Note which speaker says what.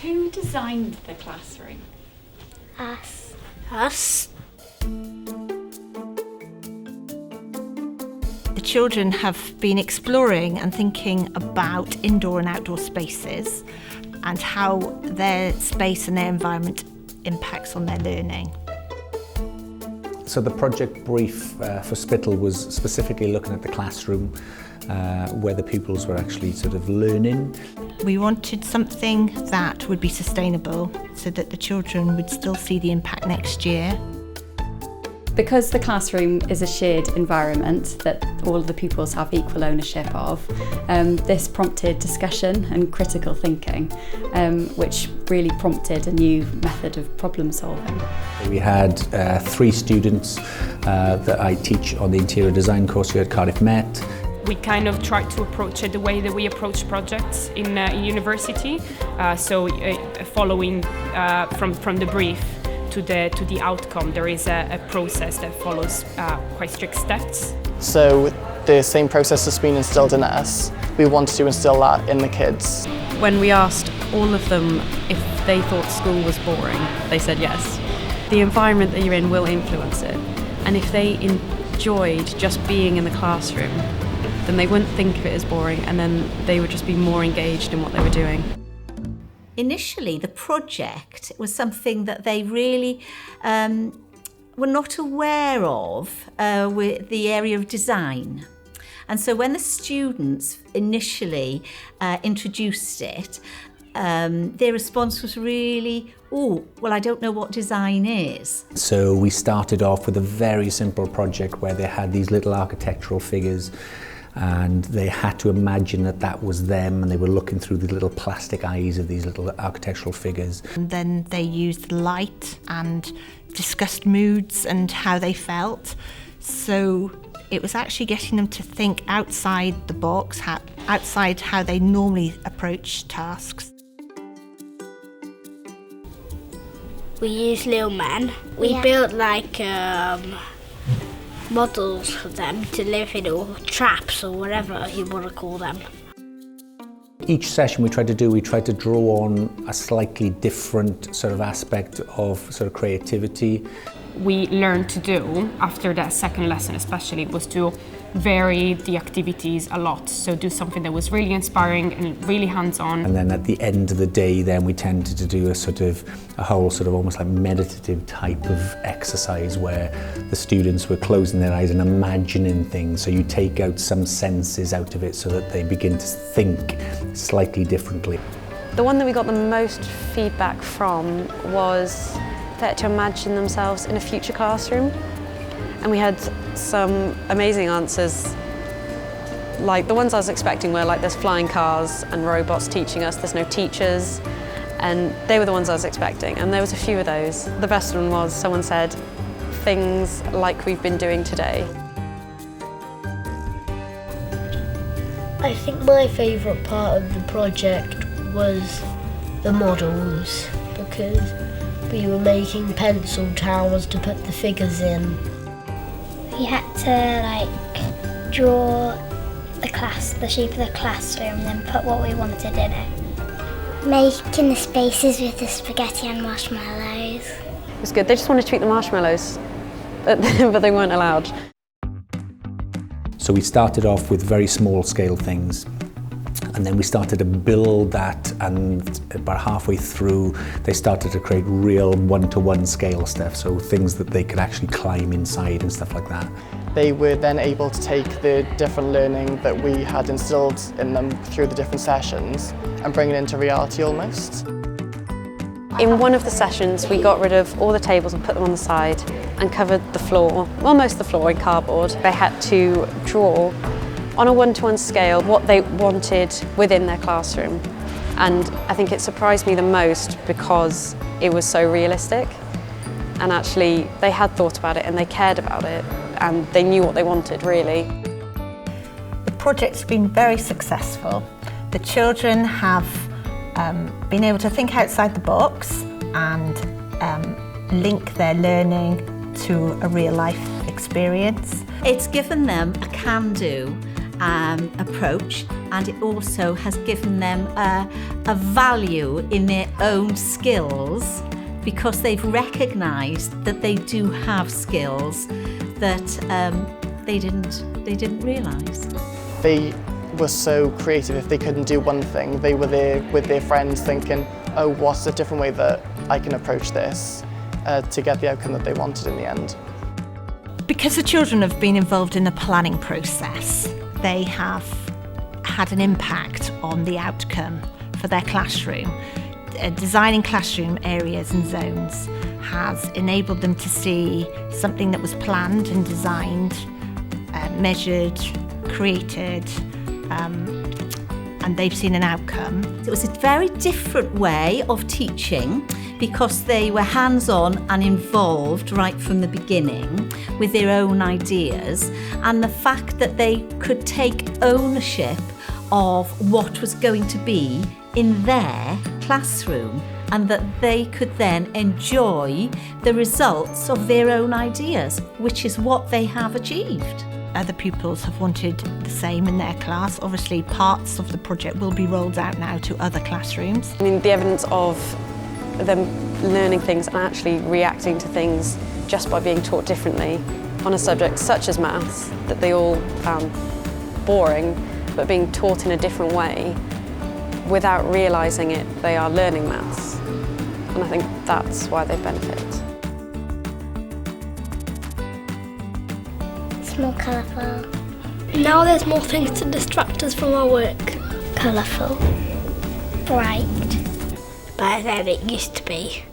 Speaker 1: Who designed the classroom?
Speaker 2: Us.
Speaker 3: Us. The children have been exploring and thinking about indoor and outdoor spaces and how their space and their environment impacts on their learning.
Speaker 4: So the project brief for Spittal was specifically looking at the classroom where the pupils were actually sort of learning.
Speaker 3: We wanted something that would be sustainable so that the children would still see the impact next year.
Speaker 5: Because the classroom is a shared environment that all of the pupils have equal ownership of, this prompted discussion and critical thinking, which really prompted a new method of problem solving.
Speaker 4: We had 3 students that I teach on the interior design course here at Cardiff Met.
Speaker 6: We kind of tried to approach it the way that we approach projects in university, following from the brief to the outcome. There is a process that follows quite strict steps.
Speaker 7: So the same process that's been instilled in us, we wanted to instill that in the kids.
Speaker 8: When we asked all of them if they thought school was boring, they said yes. The environment that you're in will influence it, and if they enjoyed just being in the classroom, then they wouldn't think of it as boring, and then they would just be more engaged in what they were doing.
Speaker 9: Initially, the project was something that they really were not aware of with the area of design. And so when the students initially introduced it, their response was really, oh, well, I don't know what design is.
Speaker 4: So we started off with a very simple project where they had these little architectural figures and they had to imagine that that was them, and they were looking through the little plastic eyes of these little architectural figures.
Speaker 3: And then they used light and discussed moods and how they felt. So it was actually getting them to think outside the box, outside how they normally approach tasks.
Speaker 2: We used little men. We built like models for them to live in, or traps, or whatever you want to call them.
Speaker 4: Each session we tried to draw on a slightly different sort of aspect of sort of creativity.
Speaker 6: We learned to do, after that second lesson especially, was to vary the activities a lot. So do something that was really inspiring and really hands-on.
Speaker 4: And then at the end of the day then we tended to do a whole sort of almost like meditative type of exercise where the students were closing their eyes and imagining things. So you take out some senses out of it so that they begin to think slightly differently.
Speaker 8: The one that we got the most feedback from was to imagine themselves in a future classroom, and we had some amazing answers. Like the ones I was expecting were like there's flying cars and robots teaching us, there's no teachers, and they were the ones I was expecting, and there was a few of those. The best one was someone said things like we've been doing today.
Speaker 2: I think my favourite part of the project was the models, because we were making pencil towers to put the figures in.
Speaker 10: We had to draw the shape of the classroom, and then put what we wanted in it. Making the spaces with the spaghetti and marshmallows.
Speaker 8: It was good. They just wanted to eat the marshmallows, but they weren't allowed.
Speaker 4: So we started off with very small scale things, and then we started to build that, and about halfway through they started to create real one-to-one scale stuff, so things that they could actually climb inside and stuff like that.
Speaker 7: They were then able to take the different learning that we had instilled in them through the different sessions and bring it into reality almost.
Speaker 8: In one of the sessions we got rid of all the tables and put them on the side and covered the floor, well, most of the floor in cardboard. They had to draw on a one-to-one scale what they wanted within their classroom, and I think it surprised me the most because it was so realistic, and actually they had thought about it and they cared about it and they knew what they wanted really.
Speaker 3: The project's been very successful. The children have been able to think outside the box and link their learning to a real life experience.
Speaker 9: It's given them a can-do approach, and it also has given them a value in their own skills, because they've recognised that they do have skills that they didn't realise.
Speaker 7: They were so creative. If they couldn't do one thing, they were there with their friends thinking, oh, what's a different way that I can approach this to get the outcome that they wanted in the end.
Speaker 3: Because the children have been involved in the planning process, they have had an impact on the outcome for their classroom. Designing classroom areas and zones has enabled them to see something that was planned and designed, measured, created, and they've seen an outcome.
Speaker 9: It was a very different way of teaching, because they were hands-on and involved right from the beginning with their own ideas, and the fact that they could take ownership of what was going to be in their classroom, and that they could then enjoy the results of their own ideas, which is what they have achieved.
Speaker 3: Other pupils have wanted the same in their class. Obviously, parts of the project will be rolled out now to other classrooms.
Speaker 8: I mean, the evidence of them learning things and actually reacting to things just by being taught differently on a subject such as maths that they all found boring, but being taught in a different way, without realising it, they are learning maths. And I think that's why they benefit.
Speaker 10: It's more colourful.
Speaker 11: Now there's more things to distract us from our work.
Speaker 10: Colourful. Bright.
Speaker 11: Better than it used to be.